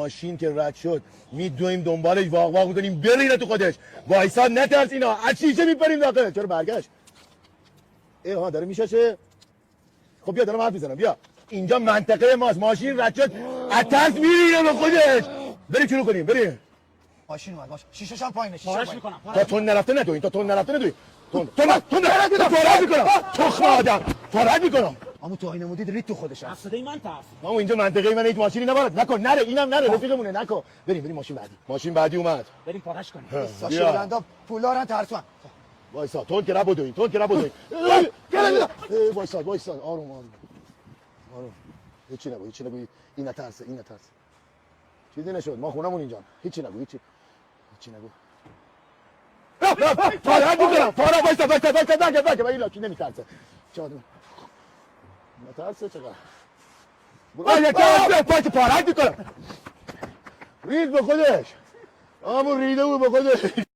ماشین که رد شد میدویم دنبالش واق واق میکنیم برینه تو خودش. وایسا نترس اینا از شیشه میپریم داخل. چرا برگشت؟ ها داره میشه. خب بیا دارم حرف میزنم. بیا اینجا منطقه ماست. ماشین رد شد از ترس میرینه به خودش. بریم شروع کنیم. بریم. ماشین اومد باش. شیشه‌ش هم پایینه. پارش میکنم. تا تون نرفته ندوین. تا تون نرفته ندوین. تون پارت میکنم. تخم آدم پارت میکنم. اما تو آینه مودید رید تو خودش. صدای من طرف. ما اینجا منطقه من هیچ ماشینی نبارد. نکن نره اینم نره رفیقمونه نکن. بریم ماشین بعدی اومد. بریم پارش کنیم. شورندا پولارن ترسون. وایسا تون که رب دوین. وایسا آروم. هیچی نگو این نترسه. چیزی نشد ما خونمون اینجا. هیچی نگو. پارت میکنم. وایسا این لاکی نمیترسه. چادر نترسه چقدر پارت میکنم. رید به خودش. ریده بود به خودش.